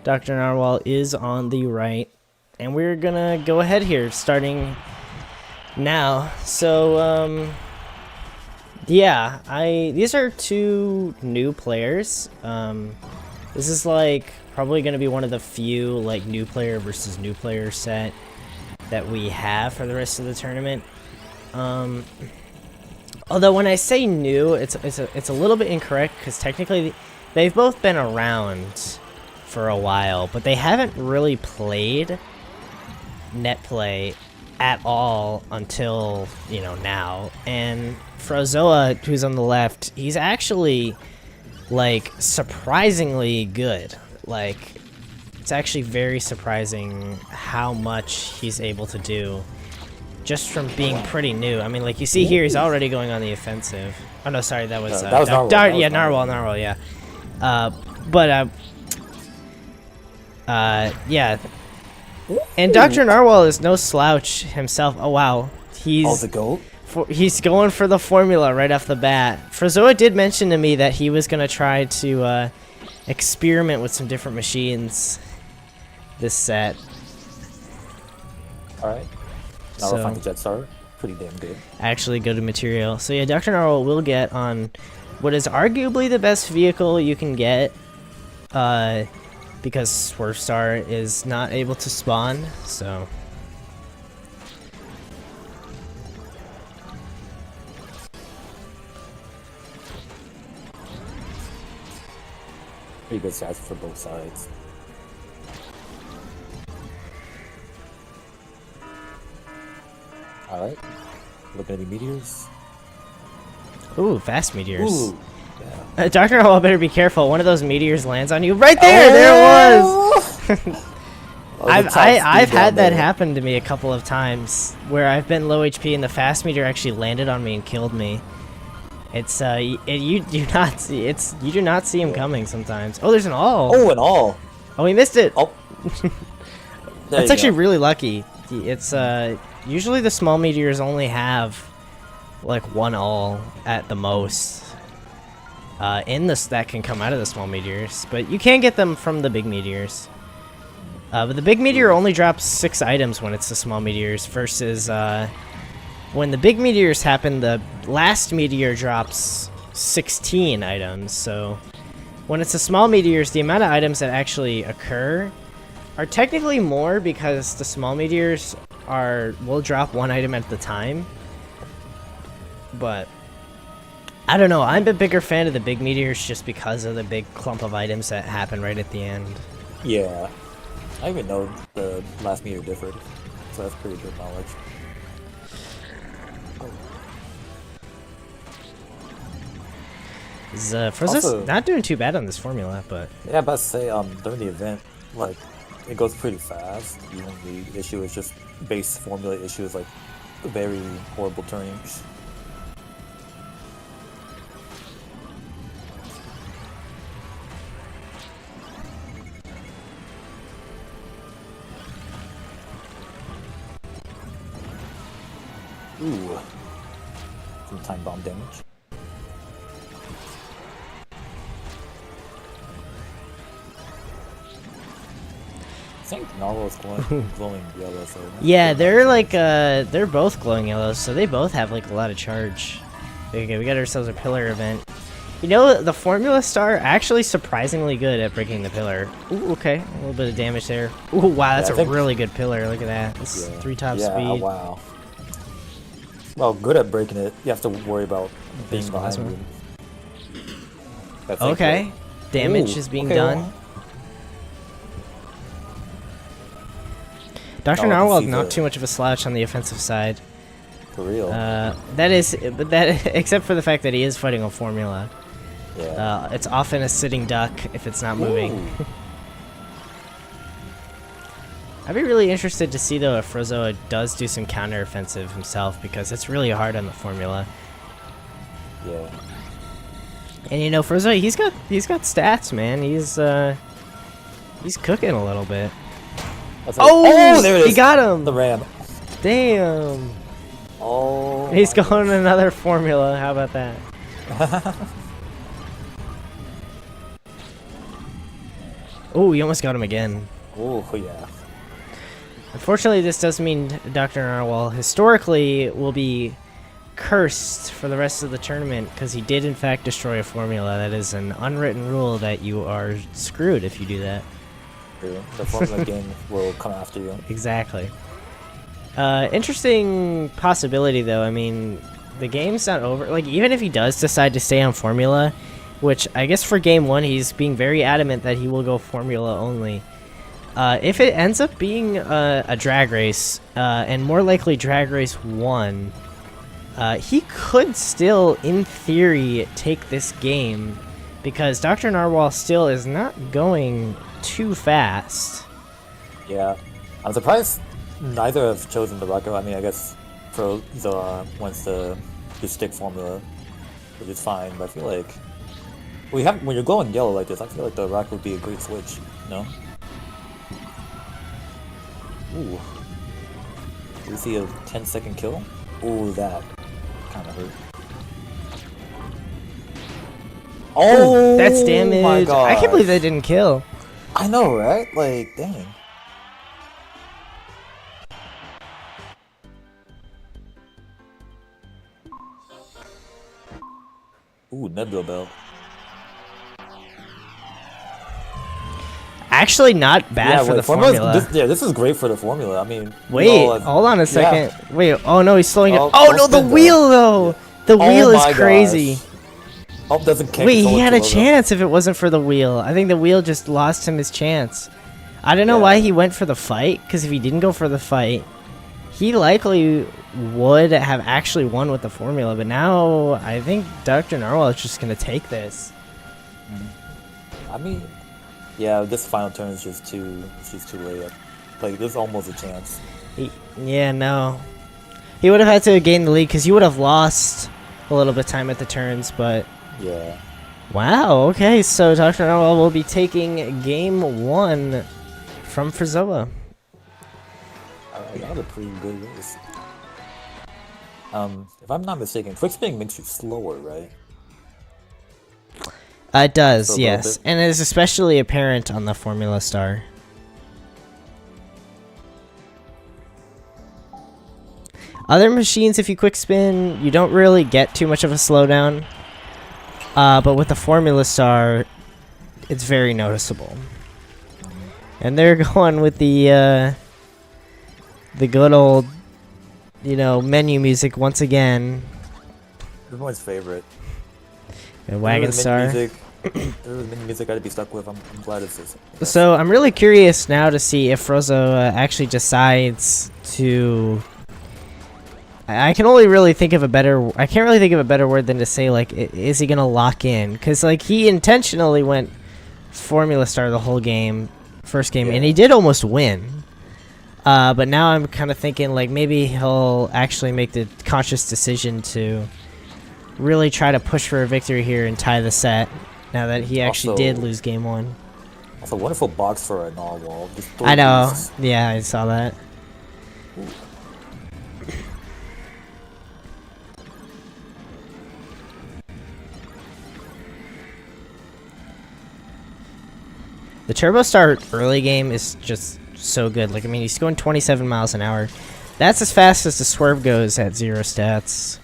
Dr. Narwhal is on the right. And we're gonna go ahead here, starting now. So, yeah, these are two new players. This is like probably gonna be one of the few like new player versus new player set that we have for the rest of the tournament. Although when I say new, it's a little bit incorrect because technically they've both been around for a while, but they haven't really played net play at all until, you know, now. And FroZoha, who's on the left, he's actually like surprisingly good. Like, it's actually very surprising how much he's able to do just from being pretty new. I mean, like you see here, he's already going on the offensive. Oh no, sorry, that was Narwhal. Yeah, Narwhal, yeah. Yeah. And Dr. Narwhal is no slouch himself. Oh wow, he's he's going for the formula right off the bat. FroZoha did mention to me that he was gonna try to experiment with some different machines this set. All right. Now we'll find the Jet Star. Pretty damn good. Actually, go to material. So yeah, Dr. Narwhal will get on what is arguably the best vehicle you can get, because Swerve Star is not able to spawn. So pretty good stats for both sides. Alright. Looking at the meteors. Ooh, fast meteors. Ooh, yeah. Dr. Narwhal better be careful. One of those meteors lands on you. Right there! There it was! I've had that happen to me a couple of times where I've been low HP and the fast meteor actually landed on me and killed me. It's you do not see him coming sometimes. Oh, there's an all. Oh, an all. Oh, he missed it. Oh. That's actually really lucky. It's usually the small meteors only have like one all at the most in this that can come out of the small meteors, but you can get them from the big meteors. But the big meteor only drops 6 items when it's the small meteors versus when the big meteors happen, the last meteor drops 16 items. So when it's the small meteors, the amount of items that actually occur are technically more because the small meteors will drop 1 item at the time. But I don't know, I'm a bigger fan of the big meteors just because of the big clump of items that happen right at the end. Yeah. I didn't even know the last meteor differed, so that's pretty good knowledge. FroZoha's not doing too bad on this formula, but yeah, about to say during the event, like it goes pretty fast. Even the issue is just base formula issues, like very horrible turnings. Ooh, some time bomb damage. I think Narwhal is glowing yellow, so yeah, they're like they're both glowing yellows, so they both have like a lot of charge. Okay, we got ourselves a pillar event. You know, the Formula Star actually surprisingly good at breaking the pillar. Ooh, okay, a little bit of damage there. Ooh, wow, that's a really good pillar. Look at that. That's 3 top speed. Yeah, wow. Well, good at breaking it. You have to worry about being behind you. Okay, damage is being done. Well. Dr. Narwhal, not too much of a slouch on the offensive side. For real. That is, but that except for the fact that he is fighting a formula. Yeah. It's often a sitting duck if it's not moving. I'd be really interested to see though if FroZoha does do some counter offensive himself, because it's really hard on the formula. Yeah. And you know, FroZoha, he's got stats, man. He's cooking a little bit. Oh, there it is. He got him. The ram. Damn. Oh. He's going another formula. How about that? Oh, you almost got him again. Oh, yeah. Unfortunately, this does mean Dr. Narwhal historically will be cursed for the rest of the tournament because he did in fact destroy a formula. That is an unwritten rule that you are screwed if you do that. The formula game will come after you. Exactly. Interesting possibility though. I mean, the game's not over. Like, even if he does decide to stay on formula, which I guess for game 1 he's being very adamant that he will go formula only. If it ends up being a drag race, and more likely drag race 1, he could still, in theory, take this game because Dr. Narwhal still is not going too fast. Yeah, I'm surprised neither have chosen the rocket. I mean, I guess FroZoha wants to stick formula, which is fine. But I feel like when you're going yellow like this, I feel like the rocket would be a great switch. No. Ooh. Do we see a 10-second kill? Ooh, that kind of hurt. Oh, that's damage. My God. I can't believe that didn't kill. I know, right? Like, dang. Ooh, Nebula bell. Actually, not bad for the formula. This is great for the formula. I mean, wait, hold on a second. Yeah. Wait, oh no, he's slowing it. Oh no, the wheel though. The wheel is crazy. Gosh. Oh, doesn't wait, he had a chance if it wasn't for the wheel. I think the wheel just lost him his chance. I don't know why he went for the fight, because if he didn't go for the fight, he likely would have actually won with the formula. But now I think Dr. Narwhal is just going to take this. I mean, yeah, this final turn is just too late. Like, there's almost a chance. Yeah, no. He would have had to gain the lead because you would have lost a little bit of time at the turns, but... Yeah. Wow, okay, so Dr. Narwhal will be taking game 1 from FroZoha. That was a pretty good race. If I'm not mistaken, quick spinning makes you slower, right? It does, yes. And it is especially apparent on the Formula Star. Other machines, if you quick spin, you don't really get too much of a slowdown. But with the Formula Star, it's very noticeable. And they're going with the good old, menu music once again. Everyone's favorite. The Wagon Star. There was menu music I'd be stuck with. I'm glad it's this. So I'm really curious now to see if FroZoha actually decides to... I can't really think of a better word than to say, like, is he gonna lock in? Because, like, he intentionally went Formula Star the whole game, first game, and he did almost win. But now I'm kind of thinking, like, maybe he'll actually make the conscious decision to really try to push for a victory here and tie the set. Now that he actually did lose game 1. That's a wonderful box for a Narwhal. I know. Yeah, I saw that. Ooh. The Turbo Star early game is just so good. Like, I mean, he's going 27 miles an hour. That's as fast as the Swerve goes at 0 stats.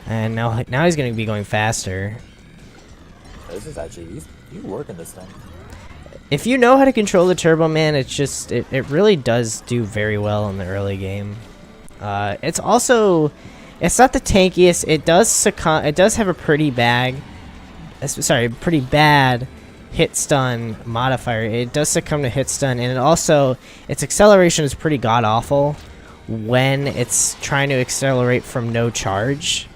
And now he's going to be going faster. This is actually... He's working this thing. If you know how to control the Turbo, man, it's just... It really does do very well in the early game. It's also... It's not the tankiest. It does have a pretty bad hit stun modifier. It does succumb to hit stun, and its acceleration is pretty god awful when it's trying to accelerate from no charge.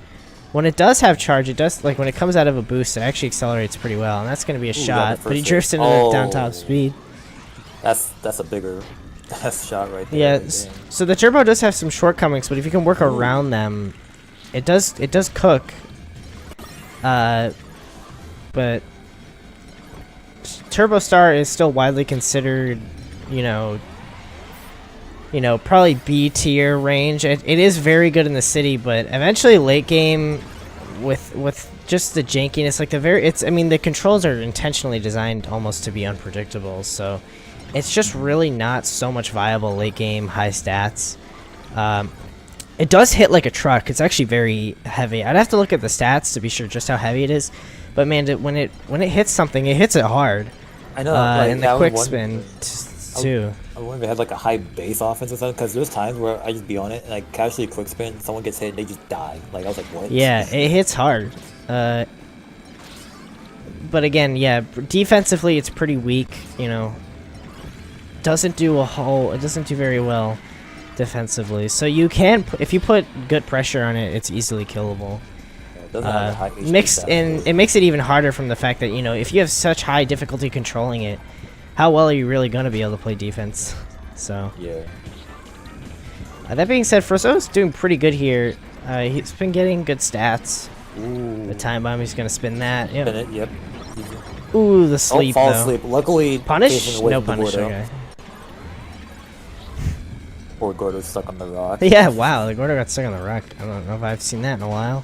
When it does have charge, it does, like, when it comes out of a boost, it actually accelerates pretty well, and that's going to be a shot. But he drifts into the down top speed. That's a bigger shot right there. Yeah. So the Turbo does have some shortcomings, but if you can work around them, it does cook. But Turbo Star is still widely considered, probably B tier range. It is very good in the city, but eventually late game, with just the jankiness, like I mean, the controls are intentionally designed almost to be unpredictable, so it's just really not so much viable late game high stats. It does hit like a truck. It's actually very heavy. I'd have to look at the stats to be sure just how heavy it is, but man, when it hits something, it hits it hard. I know, like, and the quick spin too. I wonder if it had like a high base offense or something, because there's times where I just be on it and like casually quick spin, someone gets hit and they just die. Like I was like, what? Yeah, it hits hard. But again, yeah, defensively it's pretty weak. You know, it doesn't do very well defensively. So you can, if you put good pressure on it, it's easily killable. Yeah, it doesn't have a high HP Mixed in, stat. it makes it even harder from the fact that, you know, if you have such high difficulty controlling it, how well are you really going to be able to play defense? So Yeah. that being said, FroZoha's doing pretty good here. He's been getting good stats. Ooh. The time bomb, he's gonna spin that. Yep. Spin it, yep. Ooh, the sleep fall though. asleep. Luckily, Punish? facing away No from the punish. Gordo. Okay. Poor Gordo's stuck on the rock. Yeah. Wow. The Gordo got stuck on the rock. I don't know if I've seen that in a while.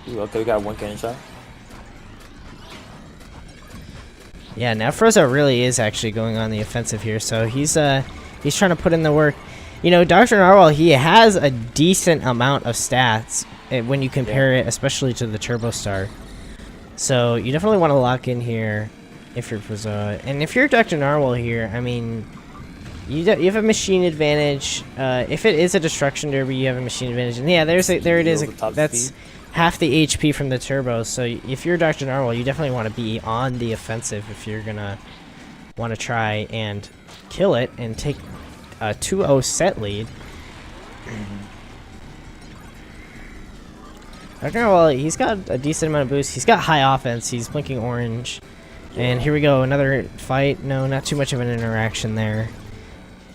Ooh, okay, we got one cannon shot. Yeah. Now FroZoha really is actually going on the offensive here, so he's trying to put in the work. You know, Dr. Narwhal, he has a decent amount of stats when you compare it, especially to the Turbo Star. So you definitely want to lock in here if you're FroZoha. And if you're Dr. Narwhal here, I mean, you have a machine advantage. If it is a Destruction Derby, you have a machine advantage. And yeah, there it is. That's half the HP from the Turbo. So if you're Dr. Narwhal, you definitely want to be on the offensive if you're going to want to try and kill it and take a 2-0 set lead. Dr. Narwhal, he's got a decent amount of boost. He's got high offense. He's blinking orange. And here we go, another fight. No, not too much of an interaction there.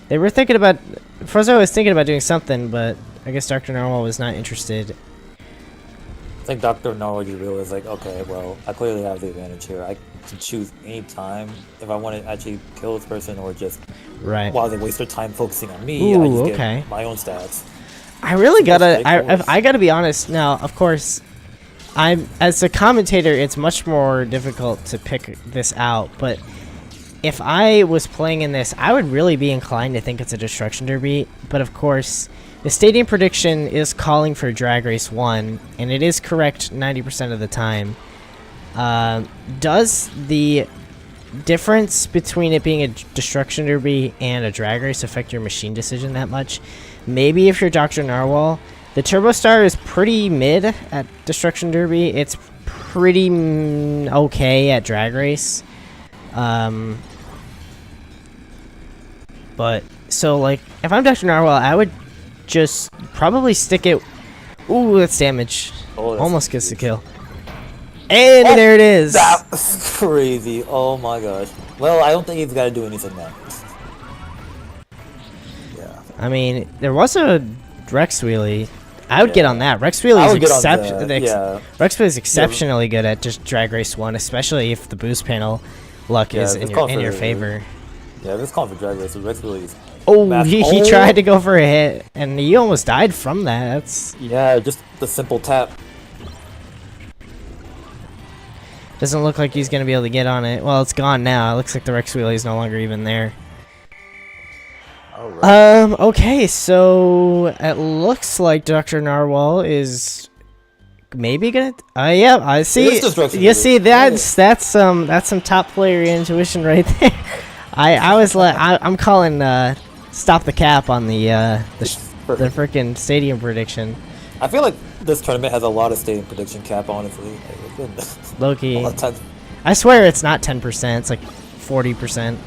They were thinking about... FroZoha was thinking about doing something, but I guess Dr. Narwhal was not interested. I think Dr. Narwhal just realized, like, okay, well, I clearly have the advantage here. I can choose any time if I want to actually kill this person or just... Right. While they waste their time focusing on me, Ooh, I just okay. get my own stats. I really gotta... I gotta be honest. Now, of course, as a commentator, it's much more difficult to pick this out, but if I was playing in this, I would really be inclined to think it's a Destruction Derby, but of course... The stadium prediction is calling for Drag Race 1, and it is correct 90% of the time. Does the difference between it being a Destruction Derby and a Drag Race affect your machine decision that much? Maybe if you're Dr. Narwhal. The Turbo Star is pretty mid at Destruction Derby. It's pretty okay at Drag Race. But, so like, if I'm Dr. Narwhal, I would just probably stick it. Ooh, that's damage. Oh, that's almost gets the kill. And there it is. That was crazy. Oh my gosh. Well, I don't think he's got to do anything now. Yeah. I mean, there was a Rex Wheelie. I would get on that. Rex Wheelie is exceptionally good at just Drag Race 1, especially if the boost panel luck is in your favor. Yeah, this calling for Drag Race. Rex Wheelie's... Oh, he tried to go for a hit, and he almost died from that. That's... Yeah, just the simple tap. Doesn't look like he's going to be able to get on it. Well, it's gone now. It looks like the Rex Wheelie is no longer even there. Alright. Okay, so it looks like Dr. Narwhal is maybe gonna... yeah, I see. You see, that's some top player intuition right there. I'm calling stop the cap on the freaking stadium prediction. I feel like this tournament has a lot of stadium prediction cap, honestly. Low-key. I swear it's not 10%, it's like 40%.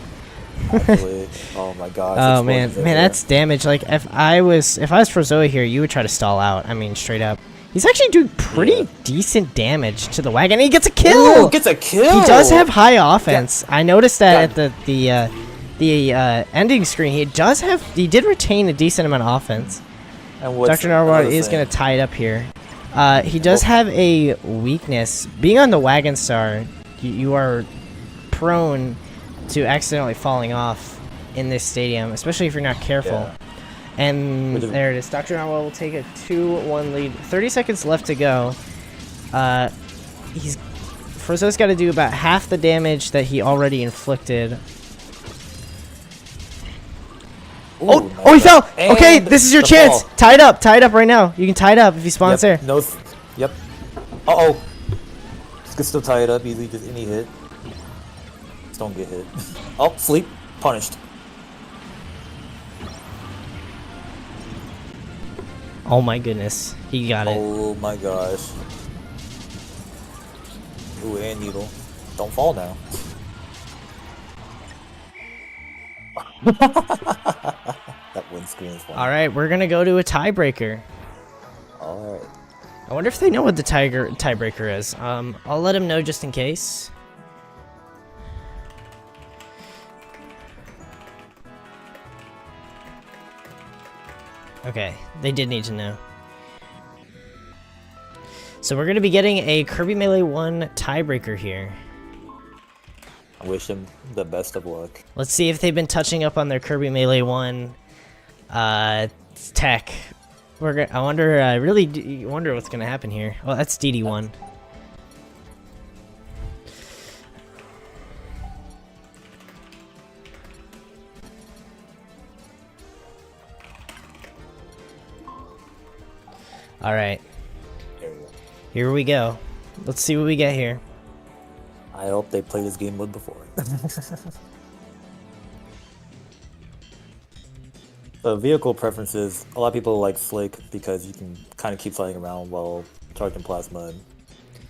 Oh my gosh. Oh man, that's damage. Like if I was FroZoha here, you would try to stall out. I mean, straight up. He's actually doing pretty decent damage to the wagon. He gets a kill. Ooh, gets a kill. He does have high offense. I noticed that at the ending screen. He did retain a decent amount of offense. And Dr. Narwhal is going to tie it up here. He does have a weakness. Being on the wagon star, you are prone to accidentally falling off in this stadium, especially if you're not careful. Yeah. And there it is. Dr. Narwhal will take a 2-1 lead. 30 seconds left to go. FroZoha's got to do about half the damage that he already inflicted. Ooh, oh, he fell! And okay, this is your chance! Fall. Tie it up right now. You can tie it up if he spawns there. No, yep. Uh-oh. Just can still tie it up easily, just any hit. Just don't get hit. Oh, sleep. Punished. Oh my goodness. He got it. Oh my gosh. Ooh, and needle. Don't fall now. That windscreen is fun. Alright, we're gonna go to a tiebreaker. Alright. I wonder if they know what the tiebreaker is. I'll let him know just in case. Okay, they did need to know. So we're going to be getting a Kirby Melee 1 tiebreaker here. I wish him the best of luck. Let's see if they've been touching up on their Kirby Melee 1 tech. I wonder, I really do wonder what's going to happen here. Oh, that's DD1. Alright. Here we go. Let's see what we get here. I hope they played this game mode before. The vehicle preferences, a lot of people like Slick because you can kind of keep flying around while charging plasma.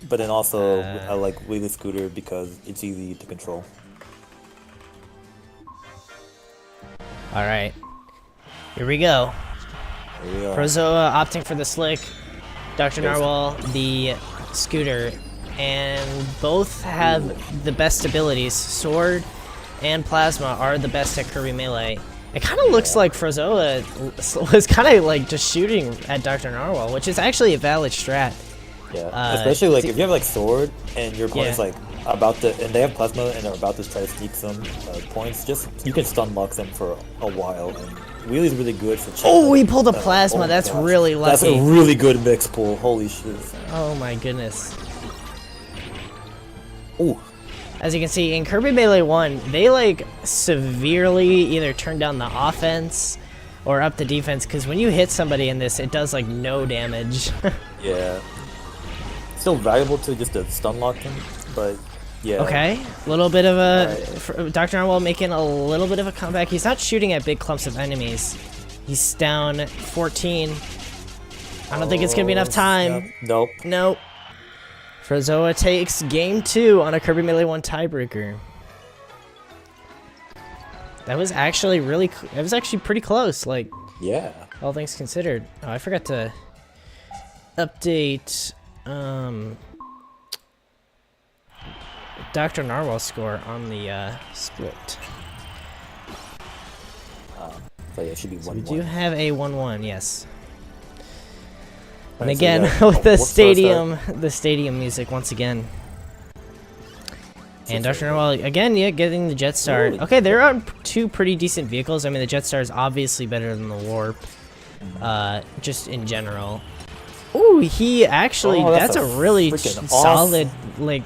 But then also, I like Wheelie Scooter because it's easy to control. Alright. Here we go. Here we are. FroZoha opting for the Slick, Dr. Narwhal the Scooter, and both have the best abilities. Sword and Plasma are the best at Kirby Melee. It kind of looks like FroZoha was kind of like just shooting at Dr. Narwhal, which is actually a valid strat. Yeah, especially like if you have like Sword and your opponent's like about to, and they have Plasma and they're about to try to sneak some points, just you can stun lock them for a while. And Wheelie's really good for checking. Oh, he pulled a Plasma. That's really lucky. That's a really good mix pull. Holy shit. Oh my goodness. Ooh. As you can see, in Kirby Melee 1, they like severely either turn down the offense or up the defense, because when you hit somebody in this, it does like no damage. Yeah. Still valuable to just to stun lock them, but yeah. Okay, a little bit of a... Dr. Narwhal making a little bit of a comeback. He's not shooting at big clumps of enemies. He's down 14. I don't think it's going to be enough time. Nope. Nope. FroZoha takes game 2 on a Kirby Melee 1 tiebreaker. That was actually pretty close, like, yeah, all things considered. Oh, I forgot to update Dr. Narwhal's score on the split. So yeah, it should be 1-1. So we do have a 1-1, yes. And Right, again, so with the stadium music once again. And Dr. Narwhal, again, yeah, getting the Jetstar. Ooh. Okay, there are two pretty decent vehicles. I mean, the Jetstar is obviously better than the Warp, just in general. Ooh, he actually, that's a really solid, like,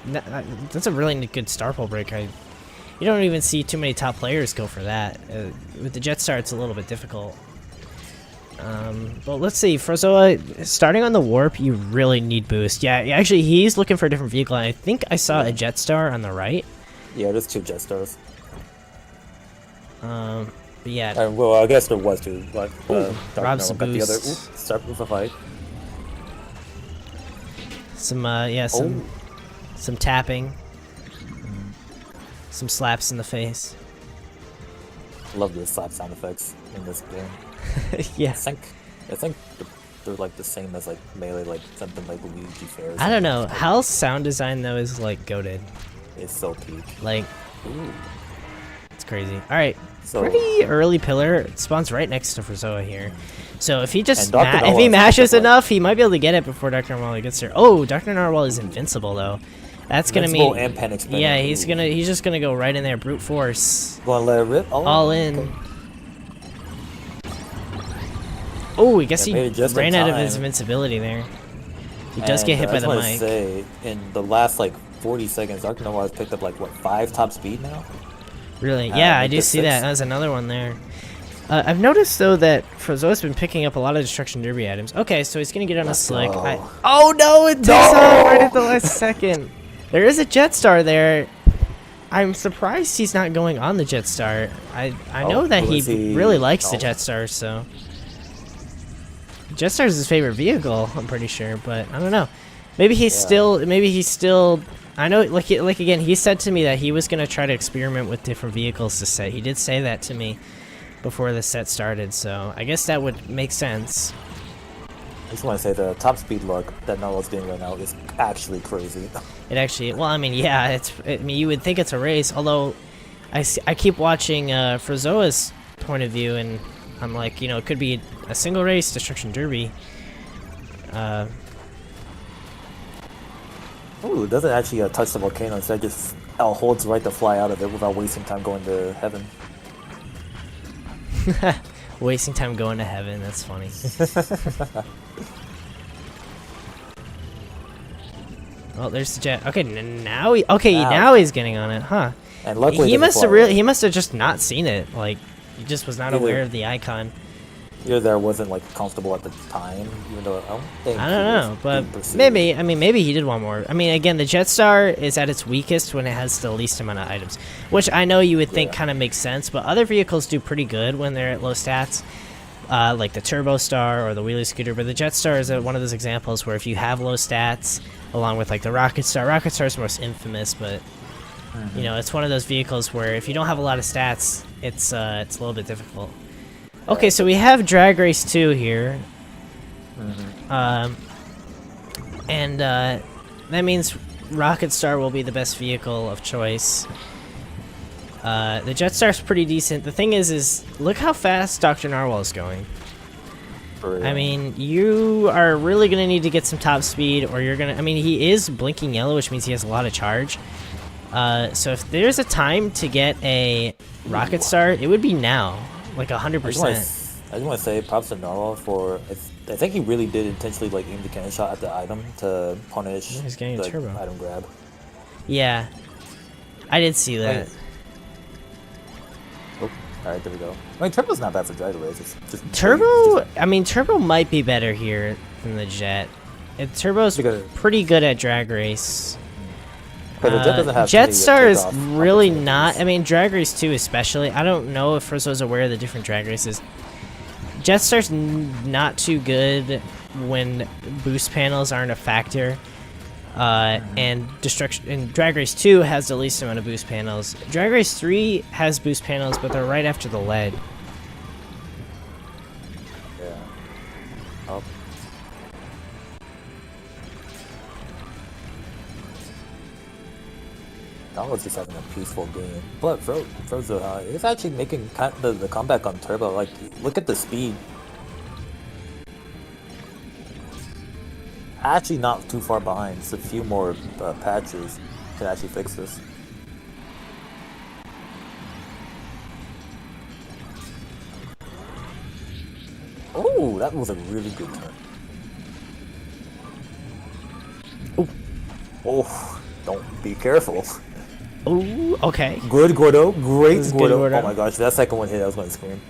that's a really good star pull break. You don't even see too many top players go for that. With the Jetstar, it's a little bit difficult. But let's see, FroZoha, starting on the Warp, you really need boost. Yeah, actually, he's looking for a different vehicle, and I think I saw a Jetstar on the right. Yeah, there's 2 Jetstars. But yeah. Well, I guess there was 2, but robs the boost. the other. Ooh, start with a fight. Some tapping. Some slaps in the face. Love the slap sound effects in this game. Yeah. I think they're like the same as like Melee, like something like Luigi Fair. I don't know. Hal's sound design though is like goated. It's so peak. Like, ooh, it's crazy. All right, so pretty early pillar. It spawns right next to FroZoha here. So if he just if he mashes enough, he might be able to get it before Dr. Narwhal gets there. Oh, Dr. Narwhal is invincible though. That's gonna mean and panic spinning. Yeah, he's just gonna go right in there, brute force. Gonna let it rip. All in. Okay. Oh, I guess he just ran out of his invincibility there. He does get hit by the mic. I just want to say, in the last like 40 seconds, Narwhal has picked up like what 5 top speed now. Really? Yeah, I do see that. That was another one there. I've noticed though that FroZoha's been picking up a lot of Destruction Derby items. Okay, so he's gonna get on a slick. Oh no! It takes off right at the last second. There is a Jetstar there. I'm surprised he's not going on the Jetstar. I know that he really likes the Jetstar, so Jetstar is his favorite vehicle. I'm pretty sure, but I don't know. Maybe he's still. I know, like again, he said to me that he was gonna try to experiment with different vehicles to set. He did say that to me before the set started, so I guess that would make sense. I just want to say the top speed look that Narwhal's doing right now is actually crazy. It actually, well, I mean, yeah, I mean, you would think it's a race, although I keep watching FroZoha's point of view, and I'm like, you know, it could be a single race Destruction Derby. Ooh, it doesn't actually touch the volcano, instead just holds right to fly out of it without wasting time going to heaven. Wasting time going to heaven, that's funny. Oh, there's the jet. Okay, now he's getting on it, huh? And luckily he must have just not seen it. Like, he just was not aware of the icon. Either there wasn't like comfortable at the time, even though I don't know, but maybe he did want more. I mean, again, the Jetstar is at its weakest when it has the least amount of items, which I know you would think kind of makes sense, but other vehicles do pretty good when they're at low stats, like the Turbo Star or the Wheelie Scooter. But the Jetstar is one of those examples where if you have low stats, along with like the Rocket Star is most infamous, but you know, it's one of those vehicles where if you don't have a lot of stats, it's a little bit difficult. Okay, so we have Drag Race 2 here. And that means Rocket Star will be the best vehicle of choice. The Jetstar's pretty decent. The thing is look how fast Dr. Narwhal is going. I mean, you are really going to need to get some top speed, or you're going to... I mean, he is blinking yellow, which means he has a lot of charge. So if there's a time to get a Rocket Star, it would be now. Like 100%. I just want to say props to Narwhal for... I think he really did intentionally like aim the cannon shot at the item to punish the turbo item grab. Yeah, I did see that. Oh, alright, there we go. I mean, Turbo's not bad for drag race. It's just Turbo. I mean, Turbo might be better here than the Jet. Turbo's pretty good at drag race. But the Jet doesn't have Jetstar is really not. I mean, Drag Race 2 especially. I don't know if FroZoha's aware of the different drag races. Jetstar's not too good when boost panels aren't a factor. And Drag Race 2 has the least amount of boost panels. Drag Race 3 has boost panels, but they're right after the lead. Yeah. Oh. Narwhal's just having a peaceful game, but FroZoha is actually making the comeback on Turbo. Like, look at the speed. Actually, not too far behind. Just a few more patches can actually fix this. Oh, that was a really good turn. Oh, oh, don't be careful. Oh, okay. Good, Gordo. Great, Gordo. Oh my gosh, that second one hit, I was going to scream.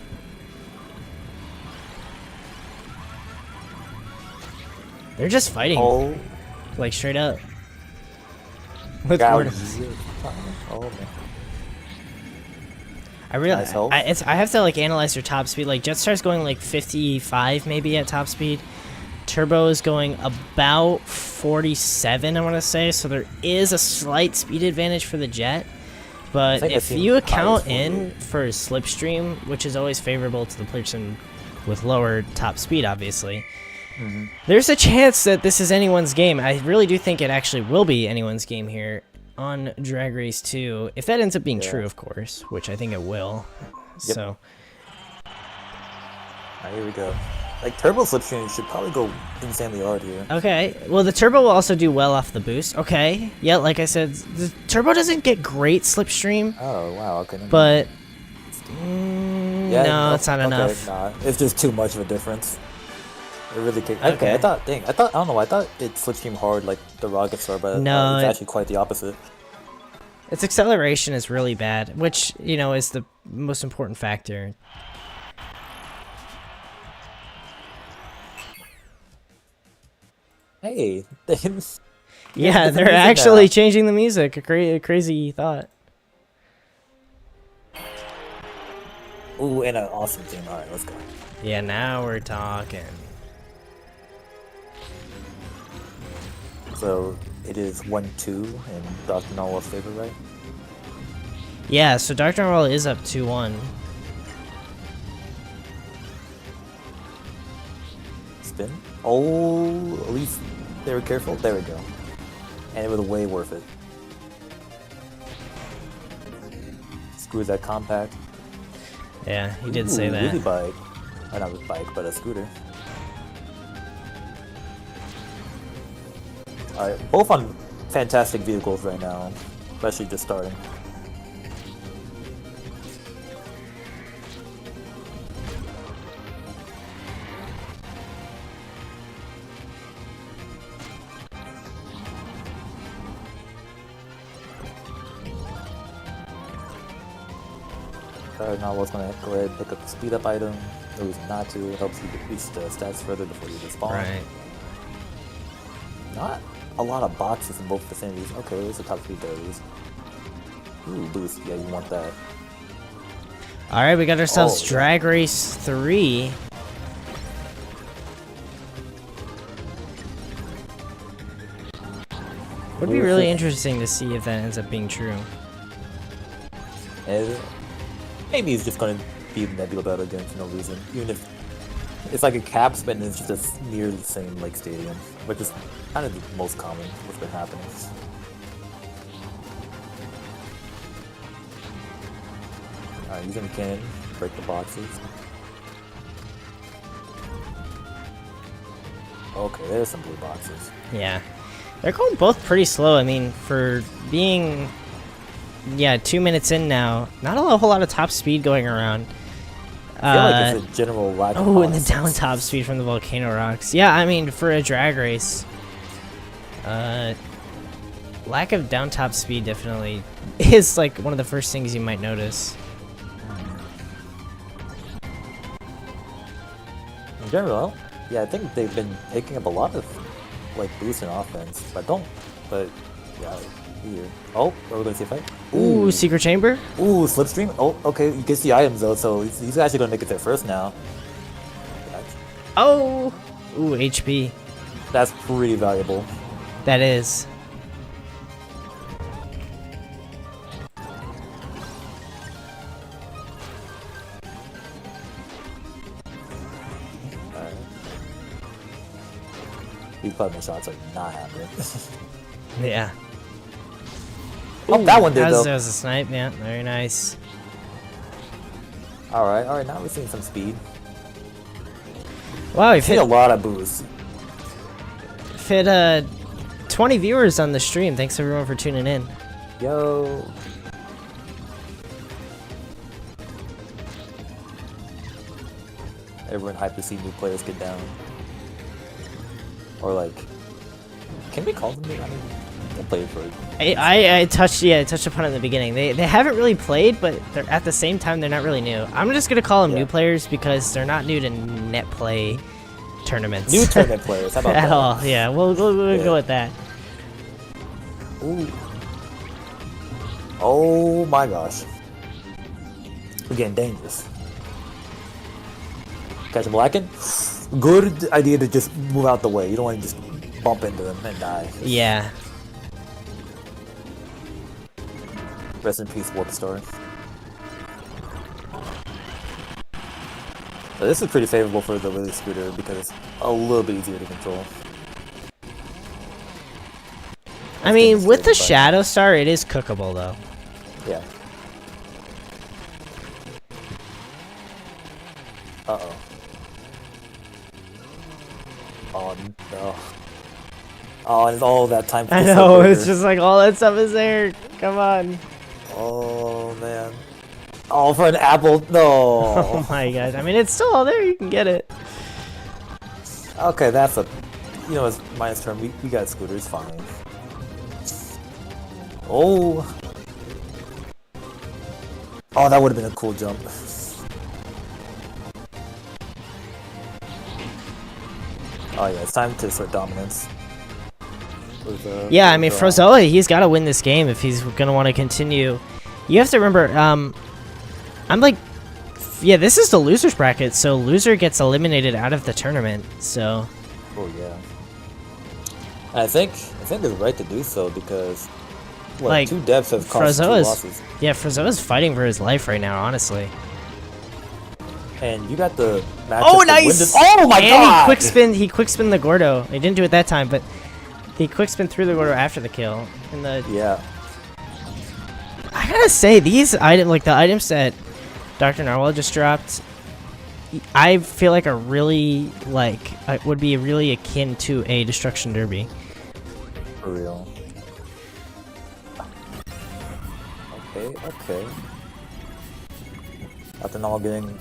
They're just fighting. Oh. Like, straight up. With Gordo. Oh, man. I have to, like, analyze their top speed. Like, Jetstar's going, like, 55 maybe at top speed. Turbo is going about 47, I want to say, so there is a slight speed advantage for the Jet. But if you account in for slipstream, which is always favorable to the person with lower top speed, obviously, there's a chance that this is anyone's game. I really do think it actually will be anyone's game here on Drag Race 2, if that ends up being true, of course, which I think it will. Yep. So, here we go. Like, Turbo slipstream should probably go insanely hard here. Okay, well, the Turbo will also do well off the boost. Okay, yeah, like I said, the Turbo doesn't get great slipstream. Oh, wow, okay. But, no, it's not enough. Nah, it's just too much of a difference. It really kicked. Okay, I thought, dang, I don't know, I thought it slipstream hard like the Rocket Star, but No, it's actually quite the opposite. Its acceleration is really bad, which, you know, is the most important factor. Hey, yeah, they're actually changing the music. A crazy thought. Ooh, and an awesome team. Alright, let's go. Yeah, now we're talking. So it is 1-2 in Dr. Narwhal's favor, right? Yeah, so Dr. Narwhal is up 2-1. Spin. Oh, at least they were careful. There we go. And it was way worth it. Screw that compact. Yeah, he did say that. Really bike. Not a bike, but a scooter. Alright, both on fantastic vehicles right now, especially just starting. Now what's gonna go ahead and pick up the speed up item. The reason not to, it helps you reach the stats further before you respawn. Right. Not a lot of boxes in both vicinities. Okay, there's the top 3 berries. Ooh, boost. Yeah, you want that. Alright, we got ourselves Drag Race 3. Would be really interesting to see if that ends up being true. And maybe he's just gonna be Nebula battle again for no reason. Even if it's like a cap spin and it's just near the same like stadium, which is kind of the most common what's been happening. Alright, using the cannon, break the boxes. Okay, there's some blue boxes. Yeah. They're going both pretty slow. I mean, for being... Yeah, 2 minutes in now. Not a whole lot of top speed going around. I feel like it's a general lack of and the down top speed from the volcano rocks. Yeah, I mean, for a drag race, lack of down top speed definitely is like one of the first things you might notice. In general, yeah, I think they've been picking up a lot of like boosts in offense, but yeah. Weird. Oh, are we gonna see a fight? Ooh, secret chamber. Ooh, slipstream. Oh, okay. You can see items though, so he's actually gonna make it there first now. Oh, ooh, HP. That's pretty valuable. That is. Alright. These button shots are not happening. Yeah. Oh, that one did though. That was a snipe, yeah, very nice. Alright, now we're seeing some speed. Wow, we've hit a lot of boosts. Fit 20 viewers on the stream. Thanks everyone for tuning in. Yo. Everyone hyped to see new players get down. Or like, can we call them? I mean, they played for it. I touched upon it in the beginning. They haven't really played, but they're at the same time they're not really new. I'm just gonna call them new players because they're not new to net play tournaments. New tournament players, how about at that? all? Yeah, we'll go with that. Ooh. Oh my gosh, we're getting dangerous. Catch him lacking. Good idea to just move out the way. You don't want to just bump into them and die. Yeah. Rest in peace, Warp Star. So this is pretty favorable for the Lily Scooter because it's a little bit easier to control. I mean, with the Shadow Star, it is cookable though. Yeah. Uh-oh. Oh no. Oh, and all that time for I know, it's just like all that stuff is there. Come on. Oh man. Oh, for an apple, no. Oh my gosh. I mean, it's still all there. You can get it. Okay, that's a... You know, it's minus turn. We got scooters, fine. Oh! Oh, that would have been a cool jump. Oh yeah, it's time to assert dominance. Yeah, I mean, FroZoha, he's got to win this game if he's going to want to continue. You have to remember, I'm like... Yeah, this is the loser's bracket, so loser gets eliminated out of the tournament, so... Oh yeah. I think it's right to do so because... What, like, 2 deaths have cost 2 losses. Yeah, FroZoha's fighting for his life right now, honestly. And you got the matchup. Oh, nice! Oh my god! And he quick spin the Gordo. He didn't do it that time, but he quick spin through the Gordo after the kill. And yeah. I gotta say, these items, like the items that Dr. Narwhal just dropped, I feel like are really would be really akin to a Destruction Derby. For real. Okay. After Narwhal getting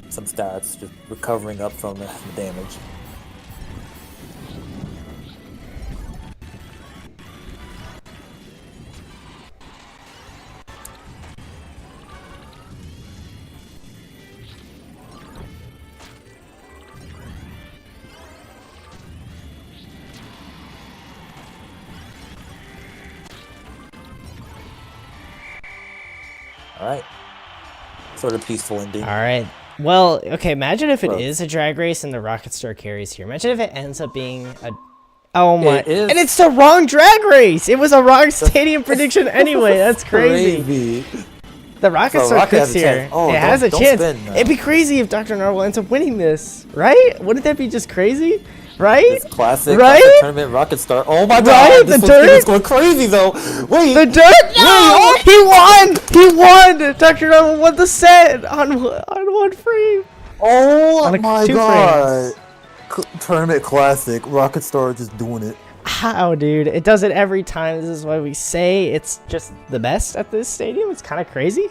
some stats, just recovering up from the damage. Alright. Sort of peaceful ending. Alright. Well, okay, imagine if it is a drag race and the Rocket Star carries here. Imagine if it ends up being a... Oh my... And it's the wrong drag race! It was a wrong stadium prediction anyway. That's crazy. The Rocket Star clicks here. Oh, it has a chance. It'd be crazy if Dr. Narwhal ends up winning this, right? Wouldn't that be just crazy? Right? It's classic, right? classic tournament Rocket Star. Oh my god! Right? This was going crazy though. Wait, the dirt! No! He won! He won! Dr. Narwhal won the set on 1 frame. Oh my god! Tournament classic. Rocket Star just doing it. How, dude? It does it every time. This is why we say it's just the best at this stadium. It's kind of crazy.